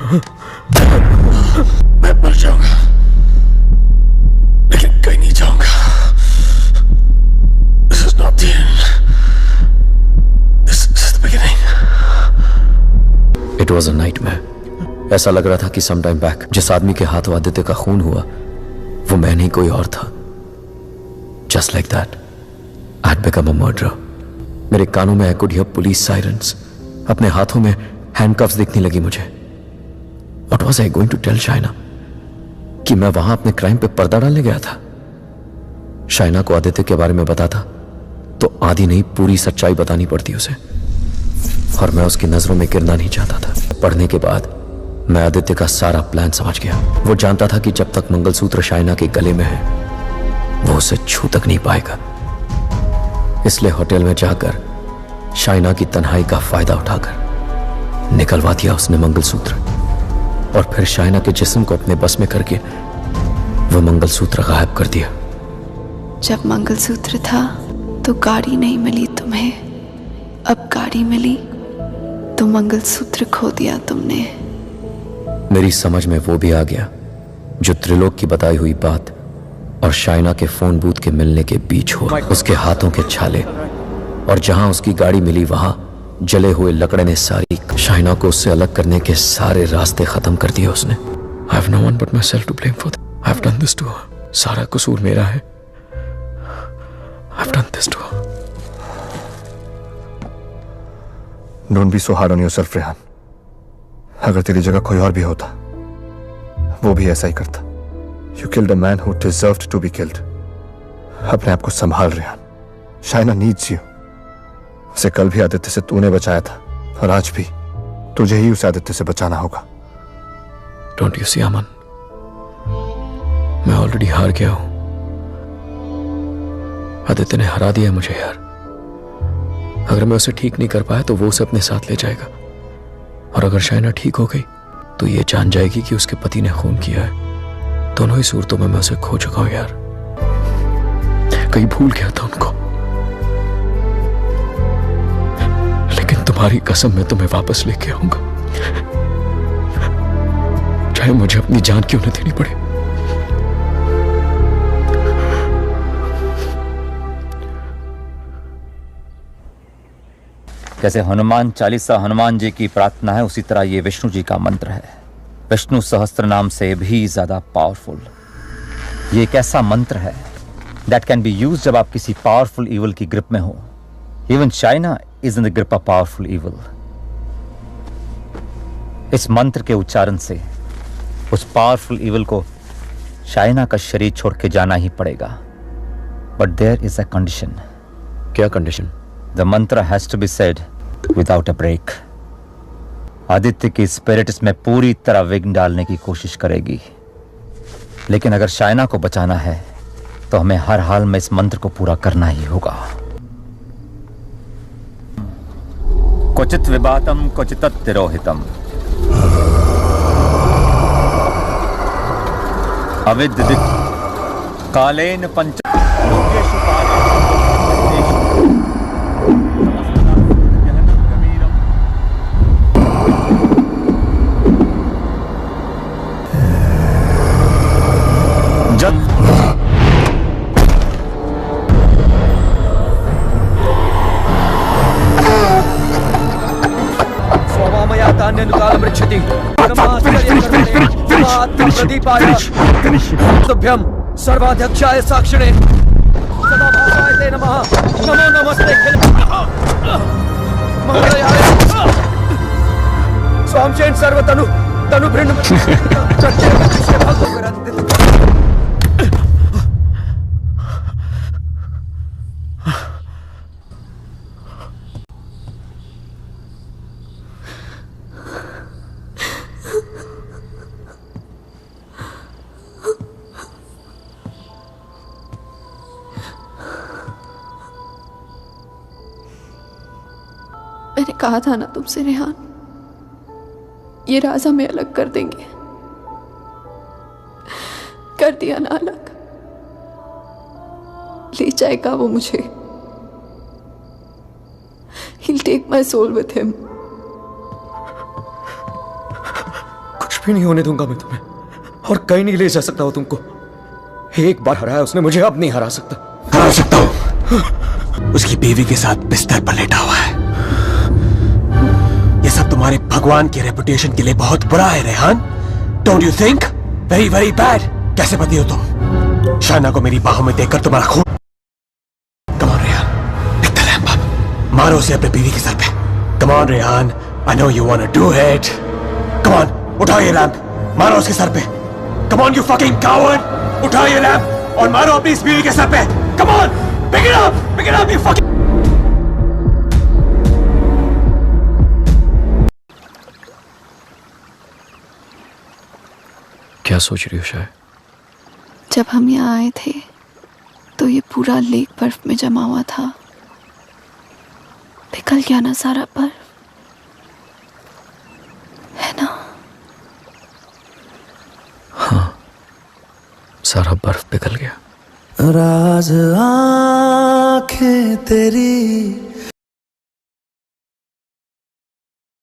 मैं मर जाऊंगा लेकिन कहीं नहीं जाऊंगा। This is not the end. This is the beginning. It was a nightmare. ऐसा लग रहा था कि some time back जिस आदमी के हाथों आदित्य का खून हुआ वो मैं नहीं कोई और था। Just like that, I had become a murderer. मेरे कानों में I could hear police sirens. अपने हाथों में handcuffs दिखने लगी मुझे। What was I going to tell Shaina? कि मैं वहां अपने क्राइम पे पर्दा डालने गया था। शाइना को आदित्य के बारे में बताता तो आधी नहीं पूरी सच्चाई बतानी पड़ती उसे, और मैं उसकी नजरों में गिरना नहीं चाहता था। पढ़ने के बाद मैं आदित्य का सारा प्लान समझ गया। वो जानता था कि जब तक मंगलसूत्र शाइना के गले में है वो उसे छू तक नहीं पाएगा। इसलिए होटल में जाकर शाइना की तन्हाई का फायदा उठाकर निकलवा दिया उसने मंगलसूत्र, और फिर शाइना के जिस्म को अपने बस में करके वो मंगलसूत्र गायब कर दिया। जब मंगलसूत्र था तो गाड़ी नहीं मिली तुम्हें, अब गाड़ी मिली तो मंगलसूत्र खो दिया तुमने। मेरी समझ में वो भी आ गया जो त्रिलोक की बताई हुई बात और शाइना के फोन बूथ के मिलने के बीच हुआ। उसके हाथों के छाले और जहां उसकी गाड़ी मिली वहां जले हुए लकड़े ने सारी शाइना को उससे अलग करने के सारे रास्ते खत्म कर दिए उसने। I have no one but myself to blame for that. I have done this to her. सारा कसूर मेरा है। I have done this to her. Don't be so hard on yourself, Rehan. अगर तेरी जगह कोई और भी होता वो भी ऐसा ही करता। You killed a man who deserved to be killed. अपने आप को संभाल रेहान। Shaina needs you. उसे कल भी आदित्य से तूने बचाया था और आज भी तुझे ही उसे आदित्य से बचाना होगा। Don't you see, अमन, मैं ऑलरेडी हार गया हूं। आदित्य ने हरा दिया मुझे यार। अगर मैं उसे ठीक नहीं कर पाया तो वो उसे अपने साथ ले जाएगा, और अगर शाइना ठीक हो गई तो ये जान जाएगी कि उसके पति ने खून किया है। दोनों ही सूरतों में मैं उसे खो चुका हूं यार। कहीं भूल गया था उनको, लेकिन तुम्हारी कसम मैं तुम्हें वापस लेके आऊंगा, चाहे मुझे अपनी जान क्यों न देनी पड़े। जैसे हनुमान चालीसा हनुमान जी की प्रार्थना है, उसी तरह ये विष्णु जी का मंत्र है। विष्णु सहस्त्र नाम से भी ज्यादा पावरफुल। ये एक ऐसा मंत्र है दैट कैन बी यूज्ड जब आप किसी पावरफुल इविल की ग्रिप में हो। Even China is in the grip of powerful evil. इस मंत्र के उच्चारण से उस पावरफुल इविल को चाइना का शरीर छोड़ के जाना ही पड़ेगा। But there is a condition. क्या condition? The mantra has to be said without a break. Aditya की स्पिरिट इसमें पूरी तरह विघ्न डालने की कोशिश करेगी, लेकिन अगर शाइना को बचाना है तो हमें हर हाल में इस मंत्र को पूरा करना ही होगा। क्वचित विबातम क्वचित तिरोहितम अविदित कालेन पंच तुभ्यं सर्वाध्यक्षाय साक्षिणे सदाभासाय ते नमः। नमो नमस्ते मंगलयाय स्वामचेन सर्वतनु तनुभृन्न मैंने कहा था ना तुमसे रेहान, ये राज हमें अलग कर देंगे। कर दिया ना अलग। ले जाएगा वो मुझे। He'll take my soul with him. भी नहीं होने दूंगा मैं तुम्हें, और कहीं नहीं ले जा सकता हूं तुमको। एक बार हराया उसने मुझे, अब नहीं हरा सकता। हरा सकता हूं। उसकी बीवी के साथ बिस्तर पर लेटा हुआ है। ये सब तुम्हारे भगवान के रेपुटेशन के लिए बहुत बुरा है Rehan. Don't you think? Very very bad. कैसे पति हो तुम? शाना को मेरी बाहों में देखकर तुम्हारा खून। Come on Rehan, pick the lamp up. मारो उसे अपने बीवी के सर पे। Come on Rehan, I know you want to do it. Come on, उठाओ ये लैम्प, मारो उसके सर पे। Come on you fucking coward, उठाओ ये लैम्प और मारो अपनी इस बीवी के सर पे। Come on, pick it up you fucking. क्या सोच रही हो शायद? जब हम यहाँ आए थे तो ये पूरा लेक बर्फ में जमा हुआ था। पिघल गया ना सारा बर्फ, है ना? हाँ, सारा बर्फ पिघल गया। राज आंखें तेरी